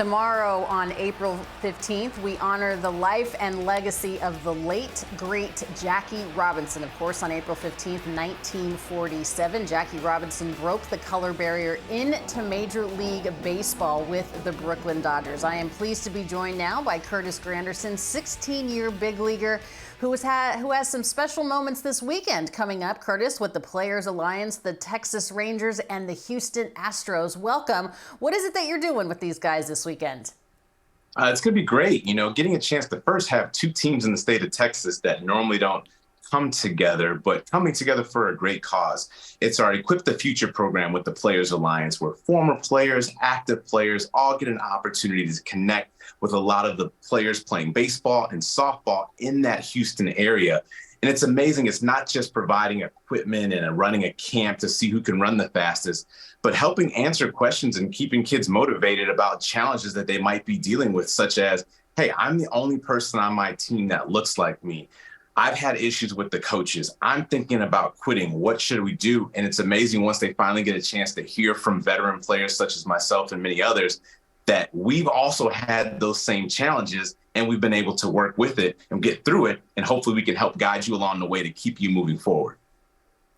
Tomorrow on April 15th, we honor the life and legacy of the late, great Jackie Robinson. Of course, on April 15th, 1947, Jackie Robinson broke the color barrier into Major League Baseball with the Brooklyn Dodgers. I am pleased to be joined now by Curtis Granderson, 16-year big leaguer who has some special moments this weekend coming up. Curtis, with the Players Alliance, the Texas Rangers, and the Houston Astros. Welcome. What is it that you're doing with these guys this weekend? It's going to be great. You know, getting a chance to first have two teams in the state of Texas that normally don't come together, but coming together for a great cause. It's our Equip the Future program with the Players Alliance, where former players, active players, all get an opportunity to connect with a lot of the players playing baseball and softball in that Houston area. And it's amazing. It's not just providing equipment and running a camp to see who can run the fastest, but helping answer questions and keeping kids motivated about challenges that they might be dealing with, such as, hey, I'm the only person on my team that looks like me. I've had issues with the coaches. I'm thinking about quitting. What should we do? And it's amazing once they finally get a chance to hear from veteran players such as myself and many others that we've also had those same challenges and we've been able to work with it and get through it. And hopefully we can help guide you along the way to keep you moving forward.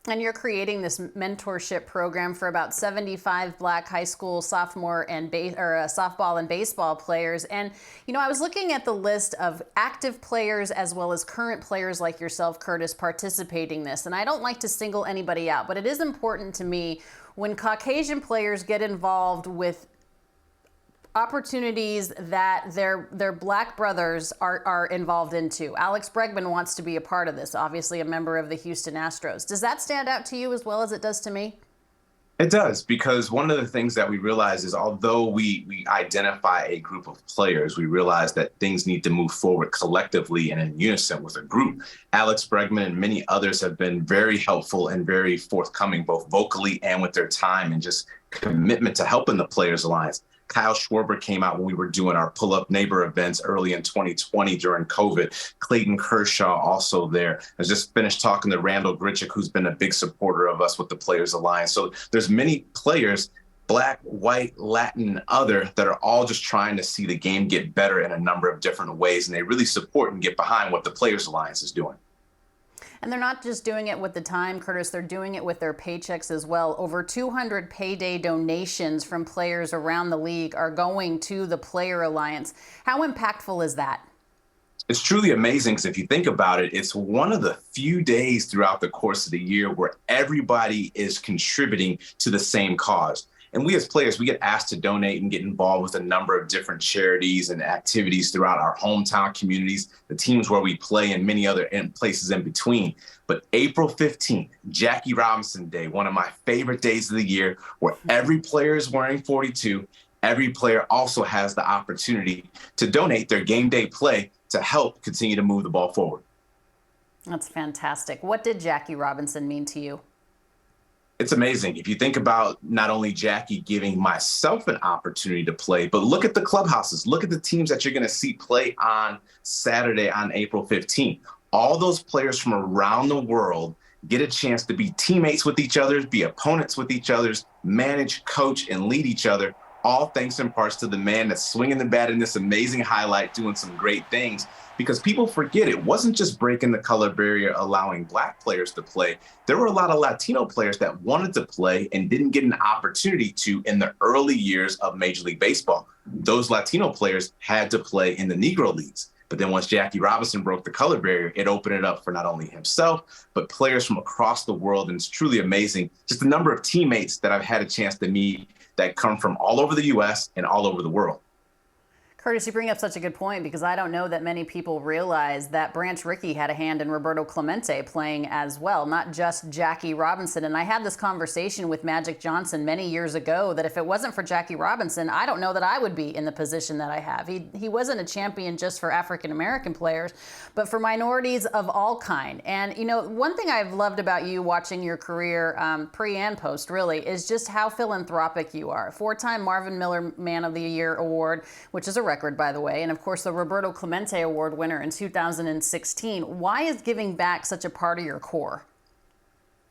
And you're creating this mentorship program for about 75 Black high school sophomore and softball and baseball players. And, you know, I was looking at the list of active players as well as current players like yourself, Curtis, participating in this. And I don't like to single anybody out, but it is important to me when Caucasian players get involved with opportunities that their Black brothers are involved in too. Alex Bregman wants to be a part of this, obviously a member of the Houston Astros. Does that stand out to you as well as it does to me? It does, because one of the things that we realize is although we identify a group of players, we realize that things need to move forward collectively and in unison with a group. Alex Bregman and many others have been very helpful and very forthcoming, both vocally and with their time and just commitment to helping the Players Alliance. Kyle Schwarber came out when we were doing our pull-up neighbor events early in 2020 during COVID. Clayton Kershaw also there. I just finished talking to Randall Grichuk, who's been a big supporter of us with the Players Alliance. So there's many players, Black, white, Latin, and other, that are all just trying to see the game get better in a number of different ways. And they really support and get behind what the Players Alliance is doing. And they're not just doing it with the time, Curtis, they're doing it with their paychecks as well. Over 200 Payday donations from players around the league are going to the Player Alliance. How impactful is that? It's truly amazing, because if you think about it, it's one of the few days throughout the course of the year where everybody is contributing to the same cause. And we as players, we get asked to donate and get involved with a number of different charities and activities throughout our hometown communities, the teams where we play, and many other places in between. But April 15th, Jackie Robinson Day, one of my favorite days of the year, where every player is wearing 42. Every player also has the opportunity to donate their game day play to help continue to move the ball forward. That's fantastic. What did Jackie Robinson mean to you? It's amazing. If you think about not only Jackie giving myself an opportunity to play, but look at the clubhouses, look at the teams that you're going to see play on Saturday on April 15th. All those players from around the world get a chance to be teammates with each other, be opponents with each other, manage, coach, and lead each other, all thanks in parts to the man that's swinging the bat in this amazing highlight, doing some great things. Because people forget, it wasn't just breaking the color barrier, allowing Black players to play. There were a lot of Latino players that wanted to play and didn't get an opportunity to in the early years of Major League Baseball. Those Latino players had to play in the Negro Leagues. But then once Jackie Robinson broke the color barrier, it opened it up for not only himself, but players from across the world. And it's truly amazing, just the number of teammates that I've had a chance to meet that come from all over the U.S. and all over the world. Curtis, you bring up such a good point, because I don't know that many people realize that Branch Rickey had a hand in Roberto Clemente playing as well, not just Jackie Robinson. And I had this conversation with Magic Johnson many years ago that if it wasn't for Jackie Robinson, I don't know that I would be in the position that I have. He wasn't a champion just for African-American players, but for minorities of all kind. And, you know, one thing I've loved about you watching your career, pre and post really, is just how philanthropic you are. Four-time Marvin Miller Man of the Year Award, which is a record, by the way, and of course the Roberto Clemente Award winner in 2016. Why is giving back such a part of your core?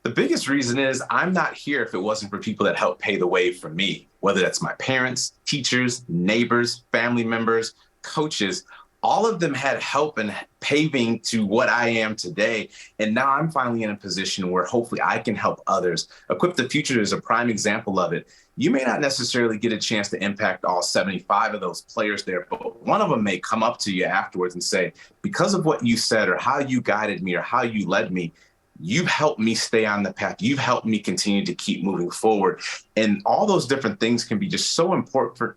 The biggest reason is I'm not here if it wasn't for people that helped pay the way for me, whether that's my parents, teachers, neighbors, family members, coaches. All of them had help in paving to what I am today. And now I'm finally in a position where hopefully I can help others. Equip the Future is a prime example of it. You may not necessarily get a chance to impact all 75 of those players there, but one of them may come up to you afterwards and say, because of what you said or how you guided me or how you led me, you've helped me stay on the path. You've helped me continue to keep moving forward. And all those different things can be just so important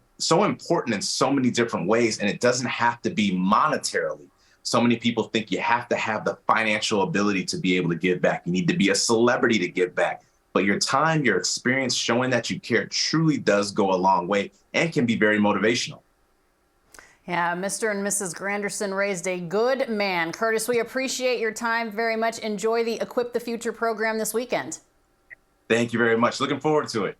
in so many different ways. And it doesn't have to be monetarily. So many people think you have to have the financial ability to be able to give back. You need to be a celebrity to give back. But your time, your experience, showing that you care truly does go a long way and can be very motivational. Yeah, Mr. and Mrs. Granderson raised a good man. Curtis, we appreciate your time very much. Enjoy the Equip the Future program this weekend. Thank you very much. Looking forward to it.